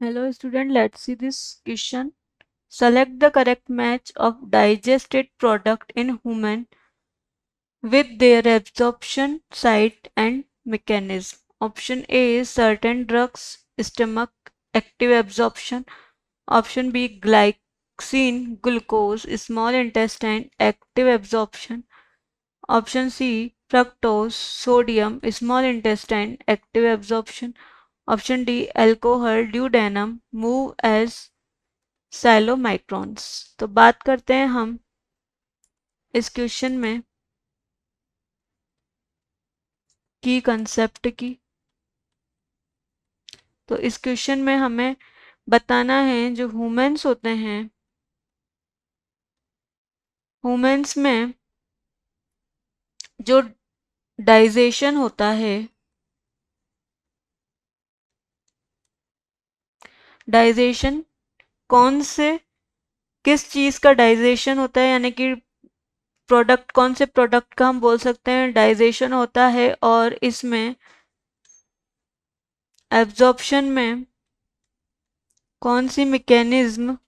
Hello student, let's see this question. Select the correct match of digested product in human with their absorption site and mechanism. Option A is certain drugs, stomach, active absorption. Option B, glycine, glucose, small intestine, active absorption. Option C, fructose, sodium, small intestine, active absorption. Option D, alcohol, duodenum, move as साइलोमाइक्रॉन्स। तो बात करते हैं हम इस question में की concept की। तो इस क्वेश्चन में हमें बताना है जो ह्यूमंस होते हैं, ह्यूमंस में जो डाइजेशन होता है, डाइजेशन कौन से किस चीज़ का डाइजेशन होता है, यानी कि प्रोडक्ट कौन से प्रोडक्ट का हम बोल सकते हैं डाइजेशन होता है, और इसमें एब्जॉर्प्शन में कौन सी मैकेनिज्म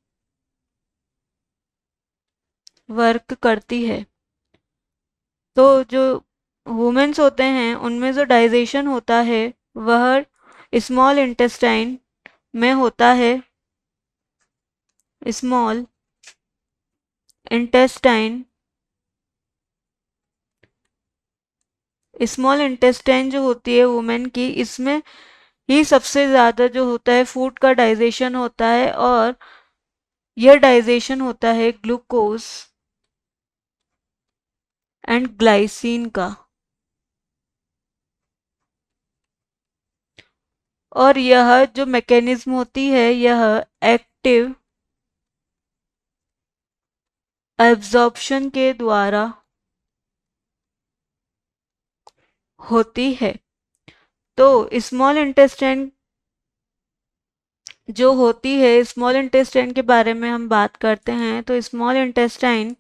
वर्क करती है। तो जो वुमेन्स होते हैं उनमें जो डाइजेशन होता है वह स्मॉल इंटेस्टाइन में होता है। स्मॉल इंटेस्टाइन, स्मॉल इंटेस्टाइन जो होती है वुमेन की, इसमें ही सबसे ज़्यादा जो होता है फूड का डाइजेशन होता है, और यह डाइजेशन होता है ग्लूकोज एंड ग्लाइसिन का। और यह जो मैकेनिज्म होती है यह एक्टिव एब्जॉर्प्शन के द्वारा होती है। तो स्मॉल इंटेस्टाइन जो होती है, स्मॉल इंटेस्टाइन के बारे में हम बात करते हैं तो स्मॉल इंटेस्टाइन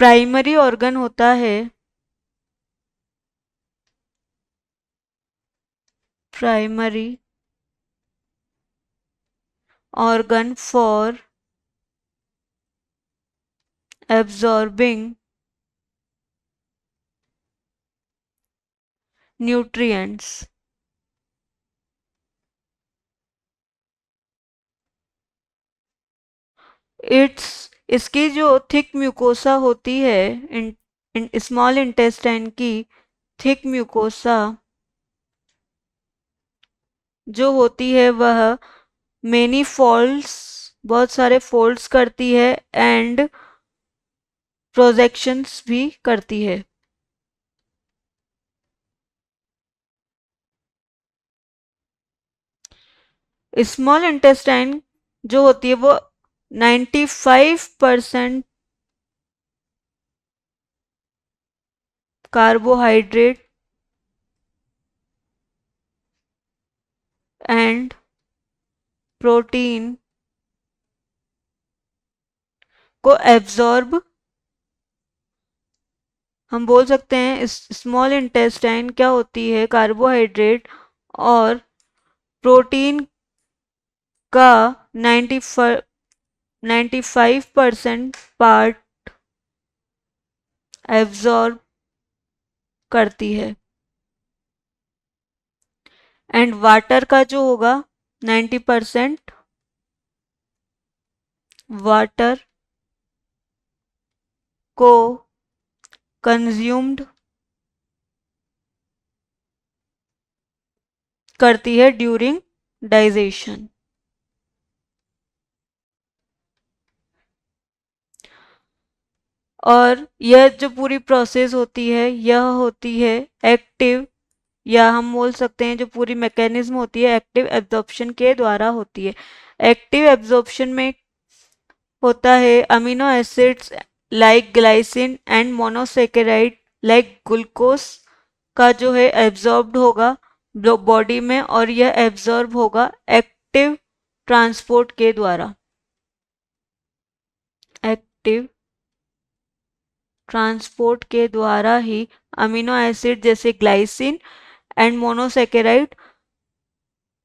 प्राइमरी ऑर्गन होता है, primary organ for absorbing nutrients. It's इसकी जो थिक म्यूकोसा होती है, स्मॉल इंटेस्टाइन की थिक म्यूकोसा जो होती है वह मेनी फोल्ड्स, बहुत सारे फोल्ड्स करती है, एंड प्रोजेक्शंस भी करती है। स्मॉल इंटेस्टाइन जो होती है वो 95% कार्बोहाइड्रेट एंड प्रोटीन को एब्जॉर्ब, हम बोल सकते हैं स्मॉल इंटेस्टाइन क्या होती है, कार्बोहाइड्रेट और प्रोटीन का 95% पार्ट एब्जॉर्ब करती है, एंड वाटर का जो होगा 90% वाटर को कंज्यूम्ड करती है ड्यूरिंग डाइजेशन। और यह जो पूरी प्रोसेस होती है यह होती है एक्टिव, या हम बोल सकते हैं जो पूरी मैकेनिज्म होती है एक्टिव एब्जॉर्प्शन के द्वारा होती है। एक्टिव एब्जॉर्प्शन में होता है amino acids like glycine and monosaccharide like glucose का जो है एब्जॉर्ब्ड होगा बॉडी में, और यह एब्जॉर्ब होगा एक्टिव ट्रांसपोर्ट के द्वारा। एक्टिव ट्रांसपोर्ट के द्वारा ही अमीनो एसिड जैसे ग्लाइसिन एंड मोनोसेकेराइड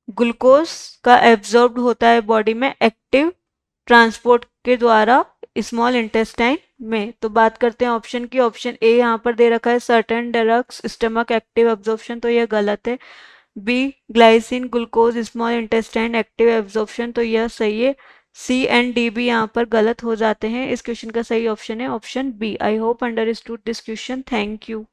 ग्लूकोज का एब्जॉर्ब होता है बॉडी में एक्टिव ट्रांसपोर्ट के द्वारा स्मॉल इंटेस्टाइन में। तो बात करते हैं ऑप्शन की। ऑप्शन ए यहाँ पर दे रखा है certain drugs stomach active absorption, तो यह गलत है। B glycine glucose small intestine active absorption, तो यह सही है। सी एंड डी भी यहाँ पर गलत हो जाते हैं। इस क्वेश्चन का सही ऑप्शन है option B. I hope understood this question. Thank you.